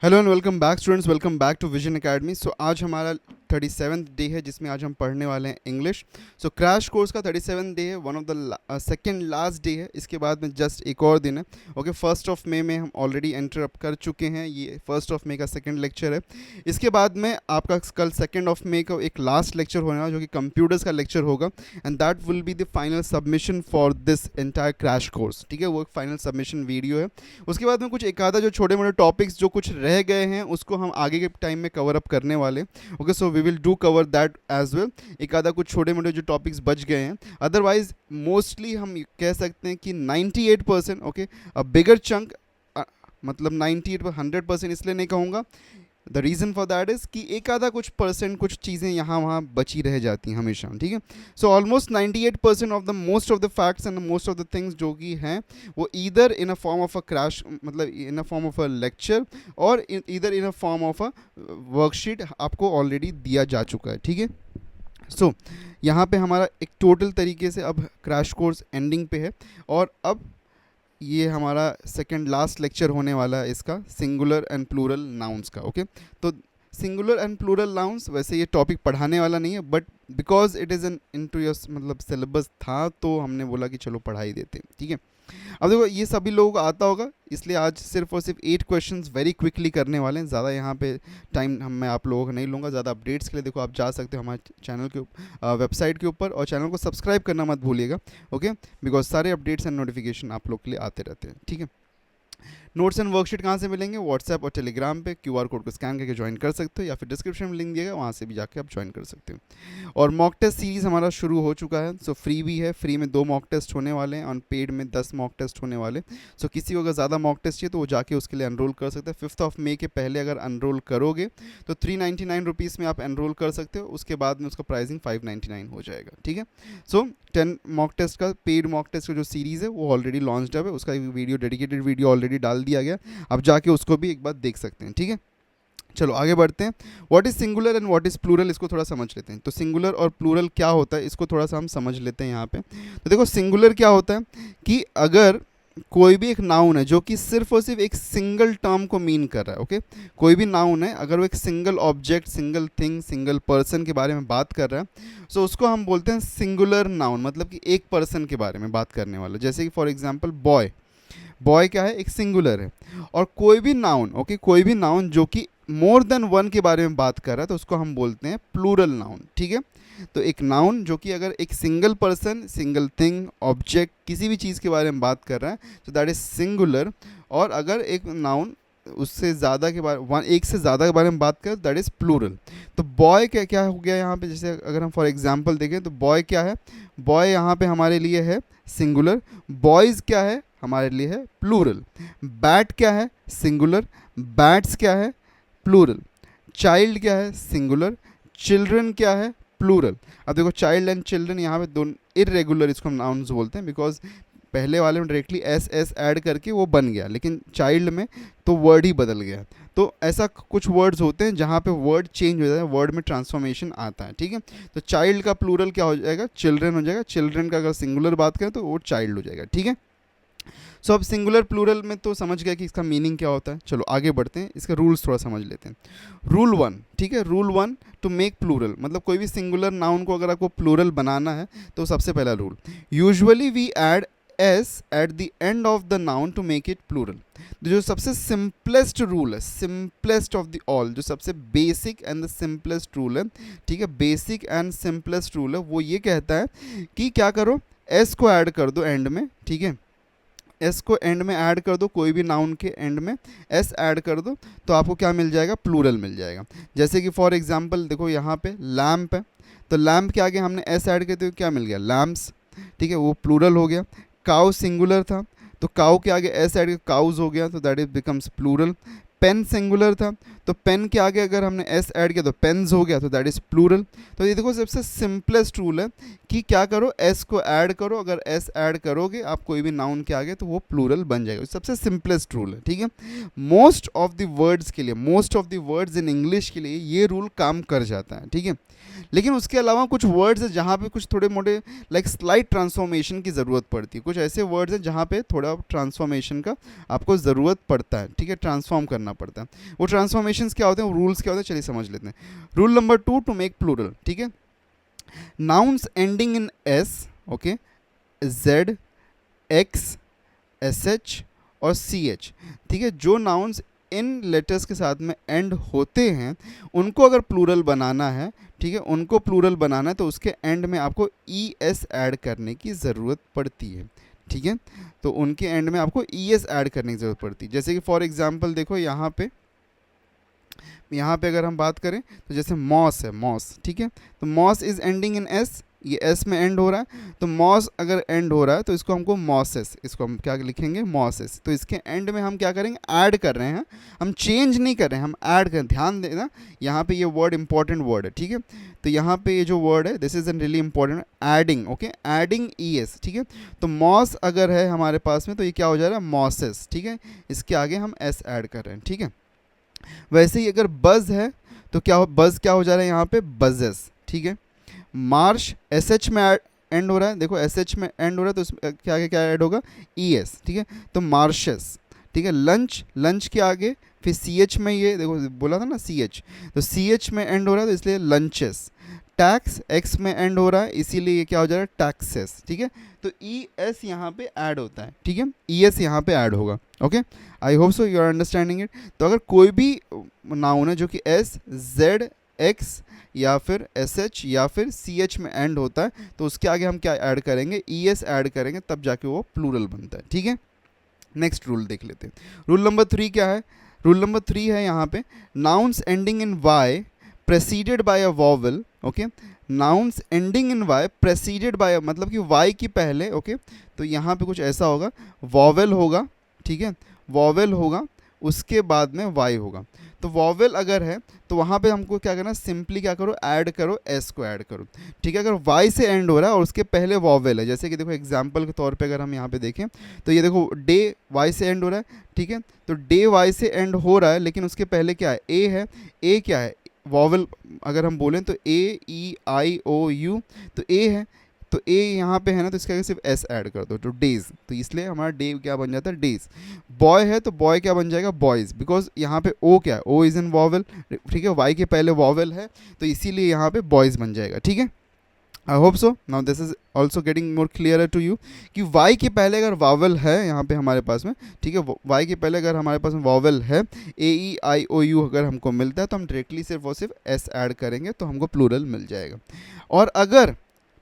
Hello and welcome back students, welcome back to Vision Academy. So आज हमारा 37th day है जिसमें आज हम पढ़ने वाले हैं इंग्लिश। सो क्रैश कोर्स का 37th डे है, one of the second last day है। इसके बाद में जस्ट एक और दिन है। ओके, 1st ऑफ मई में हम ऑलरेडी एंटर अप कर चुके हैं। ये 1st ऑफ मई का सेकेंड लेक्चर है। इसके बाद में आपका कल 2nd ऑफ मई का एक लास्ट लेक्चर होने वाला जो कि कंप्यूटर्स का लेक्चर होगा, and that will be the final submission for this entire crash course. ठीक है, वो एक फाइनल सबमिशन वीडियो है। उसके बाद में कुछ एक आधा जो छोटे मोटे टॉपिक्स जो कुछ रह गए हैं उसको हम आगे के टाइम में कवर अप करने वाले। Okay, so we will do cover that as well. एक आधा कुछ छोटे मोटे जो टॉपिक्स बच गए हैं, अदरवाइज मोस्टली हम कह सकते हैं कि 98%, ओके, अ बिगर चंक, मतलब 98 पर 100% इसलिए नहीं कहूँगा। The reason for that is कि एक आधा कुछ परसेंट कुछ चीज़ें यहाँ वहाँ बची रह जाती हैं हमेशा। ठीक है, so almost 98% of the most of the facts and most of the things जो कि हैं वो either in a form of a crash, मतलब in a form of a lecture, और either in a form of a worksheet आपको already दिया जा चुका है। ठीक है, सो यहाँ पे हमारा एक टोटल तरीके से अब क्रैश कोर्स एंडिंग पे है, और अब ये हमारा सेकंड लास्ट लेक्चर होने वाला है इसका, सिंगुलर एंड प्लूरल नाउन्स का। ओके, तो सिंगुलर एंड प्लूरल नाउन्स वैसे ये टॉपिक पढ़ाने वाला नहीं है, but because it is an into your मतलब सिलेबस था तो हमने बोला कि चलो पढ़ा ही देते हैं। ठीक है, अब देखो ये सभी लोगों को आता होगा, इसलिए आज सिर्फ और सिर्फ 8 क्वेश्चंस वेरी क्विकली करने वाले हैं। ज़्यादा यहाँ पे टाइम मैं आप लोगों का नहीं लूँगा। ज़्यादा अपडेट्स के लिए देखो आप जा सकते हो हमारे चैनल के वेबसाइट के ऊपर, और चैनल को सब्सक्राइब करना मत भूलिएगा। ओके, बिकॉज सारे अपडेट्स एंड नोटिफिकेशन आप लोग के लिए आते रहते हैं। ठीक है, नोट्स एंड वर्कशीट कहाँ से मिलेंगे? व्हाट्सएप और टेलीग्राम पे क्यूआर कोड को स्कैन करके ज्वाइन कर सकते हो, या फिर डिस्क्रिप्शन में लिंक दिएगा, वहाँ से भी जाके आप ज्वाइन कर सकते हो। और मॉक टेस्ट सीरीज़ हमारा शुरू हो चुका है। सो फ्री भी है, फ्री में 2 मॉक टेस्ट होने वाले हैं, और पेड में 10 मॉक टेस्ट होने वाले। सो किसी को अगर ज़्यादा मॉक टेस्ट चाहिए तो वो जाके उसके लिए एनरोल कर सकते हैं। 5th ऑफ मई के पहले अगर एनरोल करोगे तो 399 रुपीज़ में आप एनरोल कर सकते हो। उसके बाद में उसका प्राइसिंग 599 हो जाएगा। ठीक है, सो 10 मॉक टेस्ट का, पेड मॉक टेस्ट का जो सीरीज़ है वो ऑलरेडी लॉन्च्ड है, उसका एक वीडियो, डेडिकेटेड वीडियो ऑलरेडी डाल दिया गया। आप जाके उसको भी एक बार देख सकते हैं। ठीक है, चलो आगे बढ़ते हैं। What is singular and what is plural, इसको थोड़ा समझ लेते हैं। तो सिंगुलर और प्लूरल क्या होता है इसको थोड़ा सा हम समझ लेते हैं यहाँ पे। तो देखो सिंगुलर क्या होता है कि अगर कोई भी एक नाउन है जो कि सिर्फ और सिर्फ एक सिंगल टर्म को मीन कर रहा है। ओके, कोई भी नाउन है अगर वो एक single object, single thing, single person के बारे में बात कर रहा है, सो उसको हम बोलते हैं सिंगुलर नाउन, मतलब कि एक पर्सन के बारे में बात करने वाला। जैसे कि फॉर एग्जाम्पल बॉय, बॉय क्या है? एक सिंगुलर है। और कोई भी नाउन, ओके, कोई भी नाउन जो कि मोर देन वन के बारे में बात कर रहा है तो उसको हम बोलते हैं प्लूरल नाउन। ठीक है, तो एक नाउन जो कि अगर एक single person, single thing, object, किसी भी चीज़ के बारे में बात कर रहा है तो दैट इज सिंगुलर। और अगर एक नाउन उससे ज़्यादा के बारे, एक से ज़्यादा के बारे में बात करें दैट इज़ प्लूरल। तो बॉय क्या क्या हो गया यहाँ पे? जैसे अगर हम फॉर एग्जांपल देखें तो बॉय क्या है? बॉय यहाँ पे हमारे लिए है सिंगुलर। बॉयज़ क्या है? हमारे लिए है प्लूरल। बैट क्या है? सिंगुलर। बैट्स क्या है? प्लूरल। चाइल्ड क्या है? सिंगुलर। चिल्ड्रन क्या है? प्लूरल। अब देखो चाइल्ड एंड चिल्ड्रन यहाँ पे दोनों इरेगुलर, इसको हम नाउन्स बोलते हैं, बिकॉज पहले वाले में डायरेक्टली एस एस ऐड करके वो बन गया, लेकिन चाइल्ड में तो वर्ड ही बदल गया। तो ऐसा कुछ वर्ड्स होते हैं जहाँ पे वर्ड चेंज हो जाता है, वर्ड में ट्रांसफॉर्मेशन आता है। ठीक है, तो चाइल्ड का प्लूरल क्या हो जाएगा? चिल्ड्रन हो जाएगा। चिल्ड्रन का अगर सिंगुलर बात करें तो वो चाइल्ड हो जाएगा। ठीक है, सो अब सिंगुलर प्लूरल में तो समझ गया कि इसका मीनिंग क्या होता है। चलो आगे बढ़ते हैं, इसके रूल्स थोड़ा समझ लेते हैं। रूल 1, ठीक है, रूल 1 टू मेक प्लूरल, मतलब कोई भी सिंगुलर नाउन को अगर आपको प्लूरल बनाना है तो सबसे पहला rule, usually we add S at the end of the noun to make it plural. जो सबसे सिंपलेस्ट रूल है, सिंपलेस्ट ऑफ द ऑल, जो सबसे basic and the simplest rule है, ठीक है, बेसिक एंड सिंपलेस्ट रूल है, वो ये कहता है कि क्या करो, एस को ऐड कर दो एंड में। ठीक है, एस को एंड में ऐड कर दो, कोई भी नाउन के एंड में एस ऐड कर दो तो आपको क्या मिल जाएगा? प्लूरल मिल जाएगा। जैसे कि फॉर एग्जांपल देखो यहाँ पे लैम्प है, तो लैम्प के आगे हमने एस ऐड कर दिया, क्या मिल गया? लैम्प्स। ठीक है, वो प्लूरल हो गया। काउ सिंगुलर था तो काउ के आगे एस ऐड कर काउज हो गया, तो that is becomes plural. Pen singular था तो पेन के आगे अगर हमने एस ऐड किया तो पेन्स हो गया, तो दैट इज़ प्लूरल। तो ये देखो सबसे सिंपलेस्ट रूल है कि क्या करो, एस को ऐड करो, अगर एस ऐड करोगे आप कोई भी नाउन के आगे तो वो प्लूरल बन जाएगा। सबसे सिंपलेस्ट रूल है। ठीक है, मोस्ट ऑफ द वर्ड्स के लिए, most of the words in English के लिए ये रूल काम कर जाता है। ठीक है, लेकिन उसके अलावा कुछ वर्ड्स हैं जहाँ पे कुछ थोड़े मोटे लाइक स्लाइट ट्रांसफॉर्मेशन की ज़रूरत पड़ती है। कुछ ऐसे वर्ड्स हैं जहाँ पे थोड़ा ट्रांसफॉर्मेशन का आपको ज़रूरत पड़ता है। ठीक है, ट्रांसफॉर्म करना करना पड़ता है। वो ट्रांसफॉर्मेशंस क्या होते हैं, वो रूल्स क्या होते हैं, चलिए समझ लेते हैं। Rule number 2 to make plural, ठीक है। Nouns ending in S, okay, Z, X, S H और सी एच, ठीक है, जो नाउन्स इन लेटर्स के साथ में एंड होते हैं उनको अगर प्लूरल बनाना है, ठीक है, उनको प्लूरल बनाना है तो उसके एंड में आपको ई एस ऐड करने की ज़रूरत पड़ती है, ठीक है। तो उनके एंड में आपको ई एस ऐड करने की ज़रूरत पड़ती है। जैसे कि फॉर एग्जांपल देखो यहाँ पे अगर हम बात करें तो जैसे मॉस है, मॉस, ठीक है, तो moss is ending in S, ये एस में एंड हो रहा है, तो मॉस अगर एंड हो रहा है तो इसको हमको मॉसेस, इसको हम क्या लिखेंगे, मॉसेस। तो इसके एंड में हम क्या करेंगे, ऐड कर रहे हैं, हम चेंज नहीं कर रहे हैं, हम ऐड कर, ध्यान देना यहाँ पे ये वर्ड इंपॉर्टेंट वर्ड है, ठीक है। तो यहाँ पे ये जो वर्ड है this is an really important, adding, okay, adding E S, ठीक है। तो मॉस अगर है हमारे पास में तो ये क्या हो जा रहा है, मॉसेस, ठीक है, इसके आगे हम एस ऐड कर रहे हैं, ठीक है। वैसे ही अगर बज़ है तो क्या हो, बज़ क्या हो जा रहा है यहाँ पे, बजेस, ठीक है। मार्श एस एच में एंड हो रहा है, देखो एस एच में एंड हो रहा है तो इसमें क्या आगे क्या ऐड होगा, ई एस, ठीक है, तो मार्शेस, ठीक है। लंच, लंच के आगे फिर सी एच में, ये देखो बोला था ना सी एच, तो सी एच में एंड हो रहा है तो इसलिए लंचेस। टैक्स एक्स में एंड हो रहा है इसीलिए ये क्या हो जा रहा है, टैक्सेस, ठीक है। तो ई एस यहाँ पे ऐड होता है, ठीक है, ई एस यहाँ पे ऐड होगा, okay. I hope so you are understanding it. तो अगर कोई भी नाउन है जो कि एस, जेड, एक्स या फिर एस एच या फिर सी एच में एंड होता है तो उसके आगे हम क्या ऐड करेंगे, ई एस ऐड करेंगे, तब जाके वो प्लूरल बनता है, ठीक है। नेक्स्ट रूल देख लेते हैं। रूल नंबर 3 क्या है, रूल नंबर 3 है यहाँ पे, nouns ending in Y preceded by a vowel, okay, nouns ending in Y preceded by, मतलब कि वाई की पहले, ओके, तो यहाँ पे कुछ ऐसा होगा, वॉवल होगा, ठीक है, वॉवल होगा, उसके बाद में वाई होगा। तो वॉवल अगर है तो वहाँ पे हमको क्या करना, सिंपली क्या करो, ऐड करो, एस को ऐड करो, ठीक है। अगर वाई से एंड हो रहा है और उसके पहले वॉवल है, जैसे कि देखो एग्जांपल के तौर पे अगर हम यहाँ पे देखें तो ये देखो डे वाई से एंड हो रहा है, ठीक है, तो डे वाई से एंड हो रहा है लेकिन उसके पहले क्या है, ए है, ए क्या है, वॉवल अगर हम बोलें तो ए ई आई ओ यू, तो ए है, तो ए यहाँ पे है ना, तो इसके आगे सिर्फ एस ऐड कर दो, तो डेज, तो इसलिए हमारा डे क्या बन जाता है, डेज। बॉय है तो बॉय क्या बन जाएगा, बॉयज़, बिकॉज यहाँ पे ओ क्या है, ओ इज़ इन वॉवल, ठीक है, वाई के पहले वॉवल है तो इसीलिए यहाँ पे बॉयज़ बन जाएगा, ठीक है। I hope so now this is also getting more clear to you कि वाई के पहले अगर वॉवल है यहाँ पे हमारे पास में, ठीक है, वाई के पहले अगर हमारे पास में वॉवल है, ए ई आई ओ यू अगर हमको मिलता है तो हम डायरेक्टली सिर्फ और सिर्फ एस ऐड करेंगे तो हमको प्लूरल मिल जाएगा। और अगर,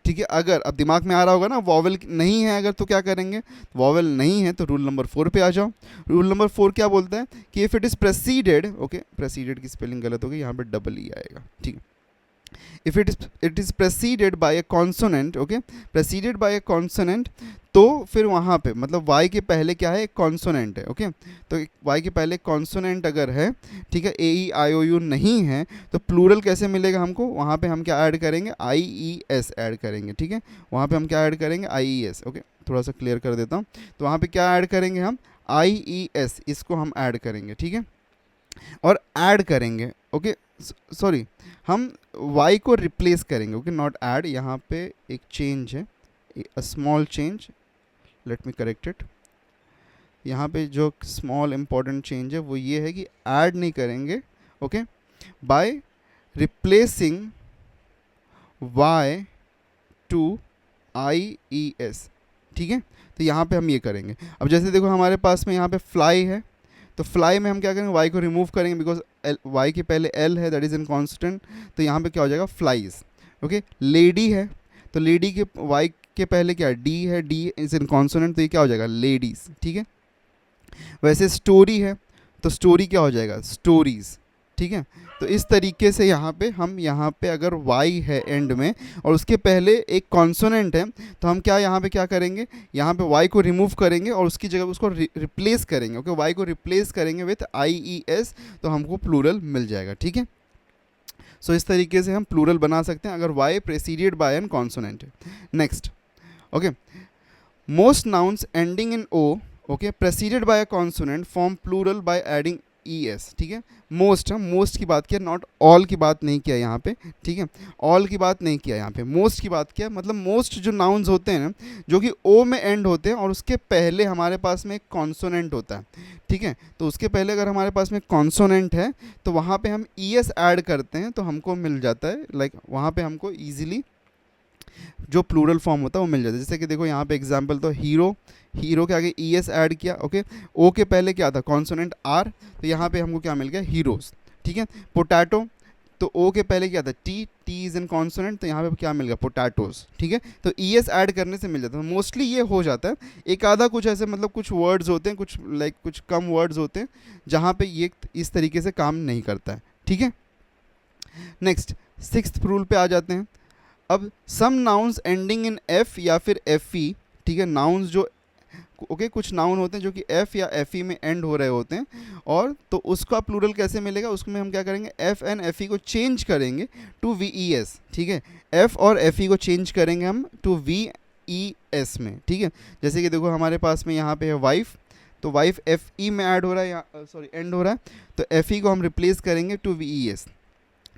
ठीक है, अगर अब दिमाग में आ रहा होगा ना वॉवल नहीं है अगर तो क्या करेंगे, वॉवल नहीं है तो रूल नंबर 4 पे आ जाओ। रूल नंबर 4 क्या बोलता है कि इफ़ इट इज़ प्रेसीडेड, ओके, प्रेसीडेड की स्पेलिंग गलत होगी, यहाँ पे डबल ई आएगा, ठीक है। If it is preceded by a consonant, okay, preceded by a consonant, तो फिर वहाँ पे मतलब वाई के पहले क्या है, एक कॉन्सोनेंट है, ओके, तो वाई के पहले कॉन्सोनेंट अगर है, ठीक है, ए ई आई ओ यू नहीं है तो प्लूरल कैसे मिलेगा हमको, वहाँ पे हम क्या ऐड करेंगे, आई ई एस ऐड करेंगे, ठीक है, वहाँ पे हम क्या ऐड करेंगे, आई ई एस, ओके, थोड़ा सा क्लियर कर देता हूँ। तो वहाँ पे क्या ऐड करेंगे हम, आई ई एस, इसको हम ऐड करेंगे, ठीक है, और ऐड करेंगे, ओके, सॉरी, हम y को रिप्लेस करेंगे, ओके, नॉट ऐड, यहाँ पे एक चेंज है, a small change, let me correct it. यहाँ पे जो स्मॉल इम्पॉर्टेंट चेंज है वो ये है कि ऐड नहीं करेंगे, okay, by replacing y to I E S, ठीक है। तो यहाँ पे हम ये करेंगे। अब जैसे देखो हमारे पास में यहाँ पे फ्लाई है तो फ्लाई में हम क्या करेंगे, वाई को रिमूव करेंगे बिकॉज वाई के पहले एल है, दैट इज़ इन कॉन्स्टेंट, तो यहाँ पे क्या हो जाएगा, फ्लाइज, ओके। लेडी है तो लेडी के वाई के पहले क्या है, डी है, डी इज़ इन कॉन्सोनेंट, तो ये क्या हो जाएगा, लेडीज़, ठीक है। वैसे स्टोरी है तो स्टोरी क्या हो जाएगा, स्टोरीज़, ठीक है। तो इस तरीके से यहाँ पे अगर y है एंड में और उसके पहले एक कॉन्सोनेंट है तो हम क्या यहाँ पे क्या करेंगे, यहाँ पे y को रिमूव करेंगे और उसकी जगह उसको रिप्लेस करेंगे, ओके, y को रिप्लेस करेंगे विथ आई ई एस, तो हमको प्लूरल मिल जाएगा, ठीक है। सो इस तरीके से हम प्लूरल बना सकते हैं अगर y preceded by an consonant है। Next, okay, most nouns ending in O, okay, preceded by a consonant form plural by adding E S, ठीक है। मोस्ट, हम मोस्ट की बात किया, नॉट ऑल की बात नहीं किया यहाँ पे, ठीक है। ऑल की बात नहीं किया यहाँ पे, मोस्ट की बात किया। मतलब मोस्ट जो नाउन्स होते हैं ना, जो कि ओ में एंड होते हैं और उसके पहले हमारे पास में एक कॉन्सोनेंट होता है, ठीक है। तो उसके पहले अगर हमारे पास में कॉन्सोनेंट है तो वहाँ पे हम ई एस ऐड करते हैं तो हमको मिल जाता है, लाइक वहाँ पे हमको ईजिली जो प्लूरल फॉर्म होता है वो मिल जाता है। जैसे कि देखो यहाँ पे एग्जांपल, तो हीरो, हीरो के आगे ई एस ऐड किया, ओके। ओ के पहले क्या था, कॉन्सोनेंट आर, तो यहाँ पे हमको क्या मिल गया, हीरोज, ठीक है। पोटैटो, तो ओ के पहले क्या था, T, T is in consonant, तो यहाँ पे क्या मिल गया, पोटैटोज, ठीक है। तो ई एस ऐड करने से मिल जाता है, मोस्टली ये हो जाता है। एक आधा कुछ ऐसे मतलब कुछ वर्ड्स होते हैं, कुछ लाइक कुछ कम वर्ड्स होते हैं जहाँ पे ये इस तरीके से काम नहीं करता है, ठीक है। नेक्स्ट, सिक्स्थ रूल पे आ जाते हैं। अब some nouns ending in F या फिर एफ ई, ठीक है, नाउन्स जो ओके कुछ नाउन होते हैं जो कि एफ या एफ ई में एंड हो रहे होते हैं, और तो उसका प्लूरल कैसे मिलेगा, उसमें हम क्या करेंगे, एफ एंड एफ ई को चेंज करेंगे टू वी ई एस, ठीक है। एफ और एफ ई को चेंज करेंगे हम टू वी ई एस में, ठीक है। जैसे कि देखो हमारे पास में यहाँ पे है वाइफ, तो वाइफ एफ ई में ऐड हो रहा है, या सॉरी एंड हो रहा है, तो एफ ई को हम रिप्लेस करेंगे टू वी ई एस,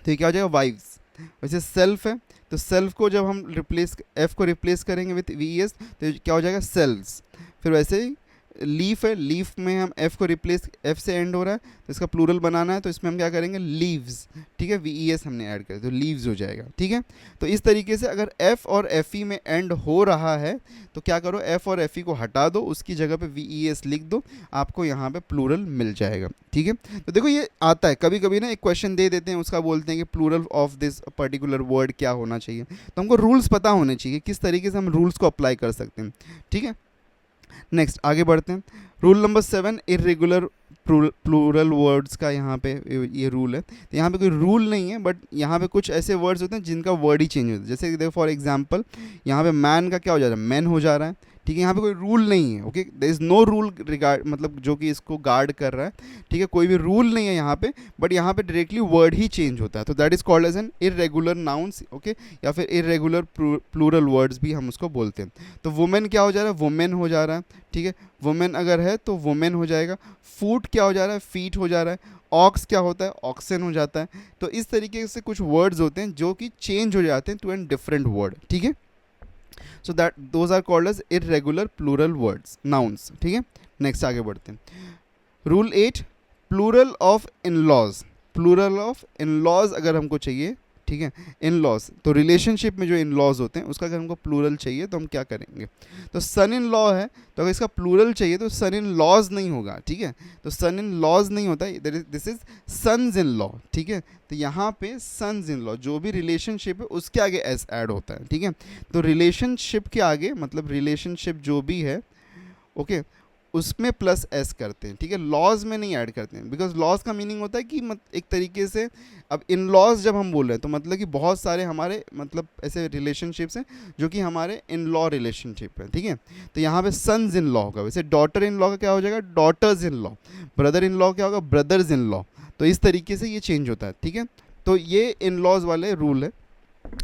तो ये क्या हो जाएगा, वाइफ्स। वैसे सेल्फ है, तो सेल्फ को जब हम रिप्लेस, एफ को रिप्लेस करेंगे विथ वी एस, तो क्या हो जाएगा, सेल्स। फिर वैसे ही लीफ है, लीफ में हम एफ को रिप्लेस, एफ से एंड हो रहा है तो इसका प्लूरल बनाना है, तो इसमें हम क्या करेंगे, लीव्स, ठीक है। वी ई एस हमने ऐड कर, तो लीव्स हो जाएगा, ठीक है। तो इस तरीके से अगर एफ और एफ ई में एंड हो रहा है तो क्या करो, एफ और एफ ई को हटा दो, उसकी जगह पे वी ई एस लिख दो, आपको यहाँ पे प्लूरल मिल जाएगा, ठीक है। तो देखो ये आता है कभी कभी ना, एक क्वेश्चन दे देते हैं, उसका बोलते हैं कि plural of this particular word क्या होना चाहिए, तो हमको रूल्स पता होने चाहिए किस तरीके से हम रूल्स को अप्लाई कर सकते हैं, ठीक है। नेक्स्ट आगे बढ़ते हैं। Rule number 7, irregular plural words का यहाँ पे ये रूल है। तो यहाँ पे कोई रूल नहीं है, बट यहाँ पे कुछ ऐसे वर्ड्स होते हैं जिनका वर्ड ही चेंज होता है। जैसे कि देखो फॉर एग्जांपल, यहाँ पे मैन का क्या हो जा रहा है, मैन हो जा रहा है, ठीक है। यहाँ पे कोई रूल नहीं है, okay, there is no rule regard, मतलब जो कि इसको गार्ड कर रहा है, ठीक है। कोई भी रूल नहीं है यहाँ पे, बट यहाँ पे डायरेक्टली वर्ड ही चेंज होता है, तो that is called as an irregular nouns, okay, या फिर इरेगुलर प्लूरल वर्ड्स भी हम उसको बोलते हैं। तो वुमेन क्या हो जा रहा है, वुमेन हो जा रहा है, ठीक है। वुमेन अगर है तो वुमेन हो जाएगा। फूट क्या हो जा रहा है, फीट हो जा रहा है। ऑक्स क्या होता है, ऑक्सन हो जाता है। तो इस तरीके से कुछ वर्ड्स होते हैं जो कि चेंज हो जाते हैं टू एन डिफरेंट वर्ड, ठीक है। So that those are called as irregular plural words, nouns, ठीक है। नेक्स्ट आगे बढ़ते हैं। Rule 8, plural of in laws. Plural of in laws अगर हमको चाहिए, ठीक है, इन लॉज, तो रिलेशनशिप में जो इन लॉज होते हैं उसका अगर हमको प्लूरल चाहिए तो हम क्या करेंगे, तो सन इन लॉ है, तो अगर इसका प्लूरल चाहिए तो सन इन लॉज नहीं होगा, ठीक है। तो सन इन लॉज नहीं होता, this is sons in law, ठीक है। तो यहाँ पे सन्स इन लॉ, जो भी रिलेशनशिप है उसके आगे एस ऐड होता है, ठीक है। तो रिलेशनशिप के आगे, मतलब रिलेशनशिप जो भी है, ओके, उसमें प्लस एस करते हैं, ठीक है। लॉज में नहीं ऐड करते हैं, बिकॉज लॉज का मीनिंग होता है कि एक तरीके से, अब इन लॉज जब हम बोल रहे हैं तो मतलब कि बहुत सारे हमारे मतलब ऐसे रिलेशनशिप्स हैं जो कि हमारे इन लॉ रिलेशनशिप है, ठीक है। तो यहाँ पे सन्स इन लॉ होगा, वैसे डॉटर इन लॉ का क्या हो जाएगा, daughters in law. Brother in law क्या होगा, ब्रदर्स इन लॉ। तो इस तरीके से ये चेंज होता है, ठीक है। तो ये इन लॉज वाले रूल है,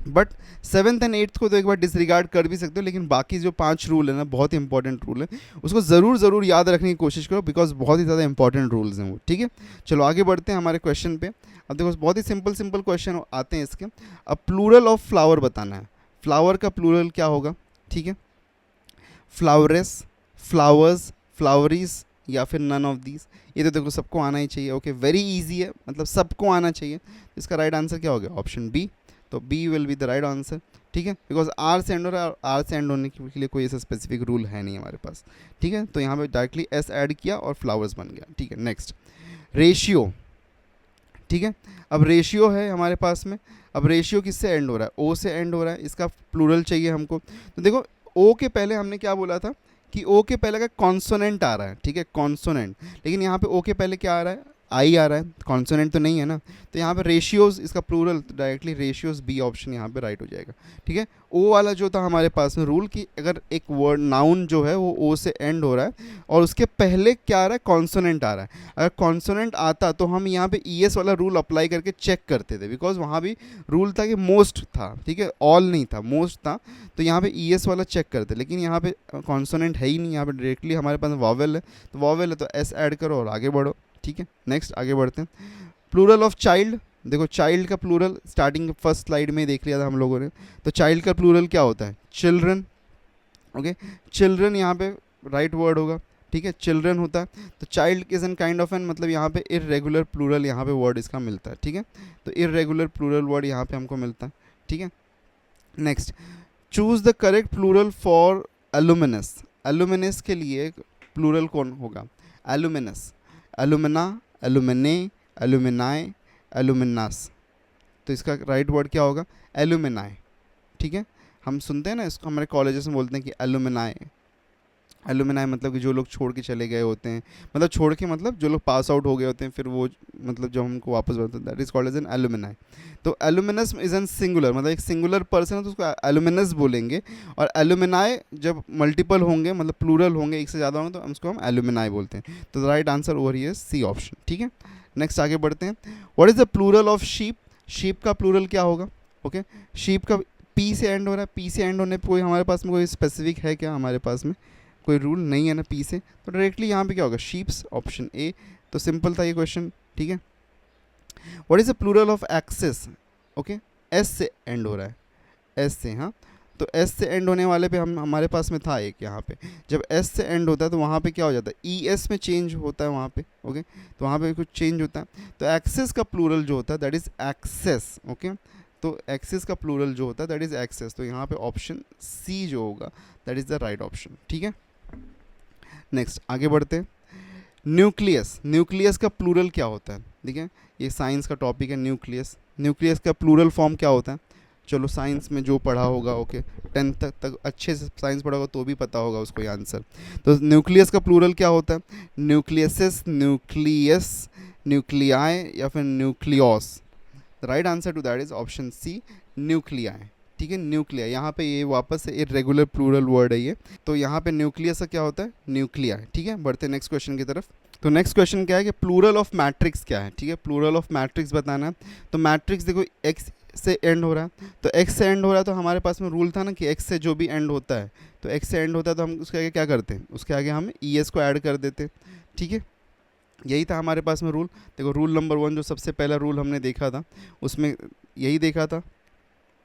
बट 7th एंड 8th को तो एक बार डिसरिगार्ड कर भी सकते हो, लेकिन बाकी जो 5 रूल है ना, बहुत ही इंपॉर्टेंट रूल है, उसको ज़रूर याद रखने की कोशिश करो, बिकॉज बहुत ही ज़्यादा इंपॉर्टेंट रूल्स हैं वो, ठीक है। चलो आगे बढ़ते हैं हमारे क्वेश्चन पे। अब देखो बहुत ही सिंपल क्वेश्चन आते हैं इसके। अब प्लूरल ऑफ फ्लावर बताना है, फ्लावर का प्लूरल क्या होगा, ठीक है। फ्लावरेस, फ्लावर्स, फ्लावरीज, या फिर नन ऑफ दीज। ये तो देखो सबको आना ही चाहिए, ओके, वेरी इजी है, मतलब सबको आना चाहिए। इसका राइट आंसर क्या हो गया, ऑप्शन बी। तो B will be the right answer, ठीक है, बिकॉज आर से एंड हो रहा है, और आर से एंड होने के लिए कोई ऐसा स्पेसिफिक रूल है नहीं हमारे पास, ठीक है। तो यहाँ पे डायरेक्टली एस ऐड किया और फ्लावर्स बन गया, ठीक है। नेक्स्ट, रेशियो, ठीक है। अब रेशियो है हमारे पास में, अब रेशियो किससे एंड हो रहा है, ओ से एंड हो रहा है, इसका प्लूरल चाहिए हमको। तो देखो ओ के पहले हमने क्या बोला था कि ओ के पहले का कॉन्सोनेंट आ रहा है, ठीक है, कॉन्सोनेंट, लेकिन यहाँ पे ओ के पहले क्या आ रहा है, आई आ रहा है, कॉन्सोनेंट तो नहीं है ना। तो यहाँ पे रेशियोज, इसका प्लूरल, तो डायरेक्टली रेशियोज, बी ऑप्शन यहाँ पे राइट हो जाएगा, ठीक है। ओ वाला जो था हमारे पास में रूल कि अगर एक वर्ड नाउन जो है वो ओ से एंड हो रहा है और उसके पहले क्या आ रहा है, कॉन्सोनेंट आ रहा है, अगर कॉन्सोनेंट आता तो हम यहाँ पे ई एस वाला रूल अप्लाई करके चेक करते थे, बिकॉज वहाँ भी रूल था कि मोस्ट था, ठीक है, ऑल नहीं था, मोस्ट था। तो यहाँ पे ई एस वाला चेक करते, लेकिन यहाँ पे कॉन्सोनेंट है ही नहीं, यहाँ पे डायरेक्टली हमारे पास वॉवेल है, तो वॉवेल है तो एस ऐड करो और आगे बढ़ो, ठीक है। नेक्स्ट आगे बढ़ते हैं। प्लूरल ऑफ चाइल्ड, देखो चाइल्ड का प्लूरल स्टार्टिंग फर्स्ट स्लाइड में देख लिया था हम लोगों ने। तो चाइल्ड का प्लूरल क्या होता है? चिल्ड्रन। ओके, चिल्ड्रन यहाँ पे राइट वर्ड होगा, ठीक है, चिल्ड्रन होता है। तो child is an kind of an, मतलब यहाँ पे इर्रेगुलर प्लूरल यहाँ पे वर्ड इसका मिलता है, ठीक है। तो इर्रेगुलर प्लूरल वर्ड यहाँ पे हमको मिलता है, ठीक है। Next, choose the correct plural for alumnus. Alumnus के लिए प्लूरल कौन होगा? Alumnus, alumna, alumni, alumnae, alumnas. तो इसका राइट वर्ड क्या होगा? एलुमिनाए, ठीक है। हम सुनते हैं ना इसको, हमारे कॉलेजेस में बोलते हैं कि एलुमिनाए। एलुमिनाई मतलब कि जो लोग छोड़ के चले गए होते हैं, मतलब छोड़ के मतलब जो लोग पास आउट हो गए होते हैं, फिर वो मतलब जब हमको वापस बोलते हैं, that is called as an alumni. तो एलुमिनस इज एन सिंगुलर, मतलब एक सिंगुलर पर्सन है तो उसको एलुमिनस बोलेंगे। और एलुमिनाई जब मल्टीपल होंगे, मतलब प्लूरल होंगे, एक से ज़्यादा होंगे, तो उसको हम एलुमिनाई बोलते हैं। तो the right answer over here is C option, ठीक है। नेक्स्ट आगे बढ़ते हैं। What is the plural of sheep? Sheep का प्लूरल क्या होगा? ओके, शीप का पी से एंड हो रहा है, पी से एंड होने पर कोई हमारे पास में कोई स्पेसिफिक है क्या? हमारे पास में कोई रूल नहीं है ना पी से, तो डायरेक्टली यहाँ पे क्या होगा? Sheeps, option A. तो सिंपल था ये क्वेश्चन, ठीक है। What is the plural of axis? Okay, S से एंड हो रहा है, एस से, हाँ। तो एस से एंड होने वाले पे हम हमारे पास में था एक, यहाँ पे जब एस से एंड होता है तो वहाँ पे क्या हो जाता है? ई एस में चेंज होता है वहाँ पे, ओके। तो वहाँ पे कुछ चेंज होता है। तो एक्सेस का प्लूरल जो होता है दैट इज़ एक्सेस, ओके। तो एक्सेस का प्लूरल जो होता है दैट इज़ एक्सेस। तो यहाँ पे ऑप्शन सी जो होगा that is the right option, ठीक है। नेक्स्ट आगे बढ़ते हैं। न्यूक्लियस, न्यूक्लियस का प्लूरल क्या होता है? ठीक है, ये साइंस का टॉपिक है न्यूक्लियस। न्यूक्लियस का प्लूरल फॉर्म क्या होता है? चलो साइंस में जो पढ़ा होगा, ओके, 10th तक अच्छे से साइंस पढ़ा होगा तो भी पता होगा उसको ये आंसर। तो न्यूक्लियस का प्लूरल क्या होता है? न्यूक्लियसिस, न्यूक्लियस, न्यूक्लियाई या फिर nucleos. The right answer to that is option C, nuclei, ठीक है। न्यूक्लिया, यहाँ पे ये वापस से इर्रेगुलर प्लूरल वर्ड है ये। तो यहाँ पे न्यूक्लियस का क्या होता है? न्यूक्लिया, ठीक है। बढ़ते नेक्स्ट क्वेश्चन की तरफ। तो नेक्स्ट क्वेश्चन क्या है कि प्लूरल ऑफ मैट्रिक्स क्या है, ठीक है। प्लूरल ऑफ मैट्रिक्स बताना है। तो मैट्रिक्स देखो एक्स से एंड हो रहा है, तो एक्स से एंड हो रहा है, तो हमारे पास में रूल था ना कि एक्स से जो भी एंड होता है, तो एक्स से एंड होता है तो हम उसके आगे क्या करते हैं? उसके आगे हम ई एस को ऐड कर देते हैं, ठीक है। यही था हमारे पास में रूल। देखो रूल नंबर 1 जो सबसे पहला रूल हमने देखा था उसमें यही देखा था,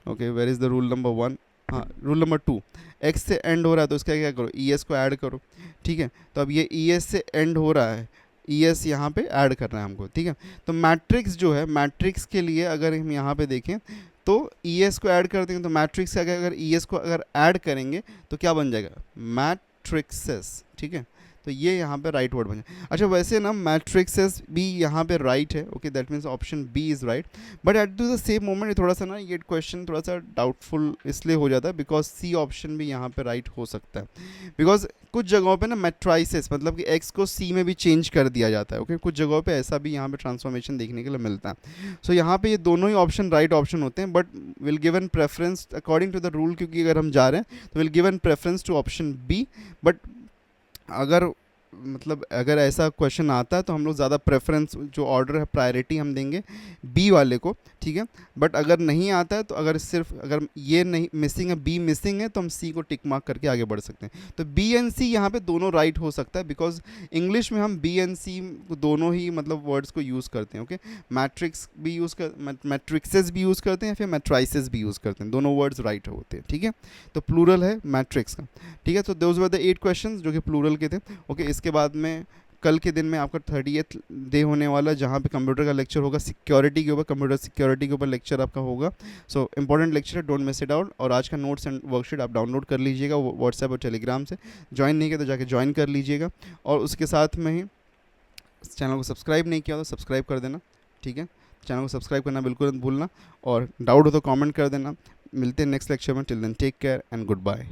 okay. Where is the rule number 1? हाँ, रूल नंबर 2, एक्स से एंड हो रहा है तो इसका क्या करो? ई एस को ऐड करो, ठीक है। तो अब ये ई एस से एंड हो रहा है, ई एस यहाँ पे ऐड करना है हमको, ठीक है। तो मैट्रिक्स जो है, मैट्रिक्स के लिए अगर हम यहाँ पे देखें तो ई एस को ऐड कर देंगे, तो मैट्रिक्स का अगर ई एस को अगर ऐड करेंगे तो क्या बन जाएगा? मैट्रिक्सेस, ठीक है। तो ये यहाँ पे राइट वर्ड बन जाए। अच्छा, वैसे ना मैट्रिक्सेस भी यहाँ पे राइट है, okay, that means option B is right. But at the same moment थोड़ा सा ना ये क्वेश्चन थोड़ा सा डाउटफुल इसलिए हो जाता है बिकॉज सी ऑप्शन भी यहाँ पे राइट हो सकता है। बिकॉज कुछ जगहों पे ना मैट्राइसिस मतलब कि एक्स को सी में भी चेंज कर दिया जाता है, ओके। कुछ जगहों पे ऐसा भी यहाँ पे ट्रांसफॉर्मेशन देखने के लिए मिलता है। सो यहाँ पे ये दोनों ही ऑप्शन राइट ऑप्शन होते हैं, but will given preference according to the rule, क्योंकि अगर हम जा रहे हैं तो will given preference to option B. But अगर मतलब अगर ऐसा क्वेश्चन आता है तो हम लोग ज़्यादा प्रेफरेंस जो ऑर्डर है प्रायोरिटी हम देंगे बी वाले को, ठीक है। बट अगर नहीं आता है तो अगर सिर्फ अगर ये नहीं मिसिंग है, बी मिसिंग है, तो हम सी को टिक मार्क करके आगे बढ़ सकते हैं। तो बी एंड सी यहाँ पे दोनों राइट हो सकता है बिकॉज इंग्लिश में हम बी एंड सी दोनों ही मतलब वर्ड्स को यूज़ करते हैं, ओके। मैट्रिक्स भी यूज़ कर मैट्रिक्सेस भी यूज़ करते हैं, फिर मैट्राइसेस भी यूज़ करते हैं, दोनों वर्ड्स राइट होते हैं, ठीक है। तो प्लूरल है मैट्रिक्स का, ठीक है। तो दोज वर द 8 क्वेश्चन जो कि प्लूरल के थे, ओके। इसके बाद में कल के दिन में आपका 30th डे होने वाला जहाँ पे कंप्यूटर का लेक्चर होगा सिक्योरिटी के ऊपर, कंप्यूटर सिक्योरिटी के ऊपर लेक्चर आपका होगा। सो इंपॉर्टेंट लेक्चर है, डोंट मिस इट आउट। और आज का नोट्स एंड वर्कशीट आप डाउनलोड कर लीजिएगा व्हाट्सएप और टेलीग्राम से। ज्वाइन नहीं किया तो जाके ज्वाइन कर लीजिएगा। और उसके साथ में ही चैनल को सब्सक्राइब नहीं किया तो सब्सक्राइब कर देना, ठीक है। चैनल को सब्सक्राइब करना बिल्कुल मत भूलना, और डाउट हो तो कॉमेंट कर देना। मिलते हैं नेक्स्ट लेक्चर में। Till then take care and good bye.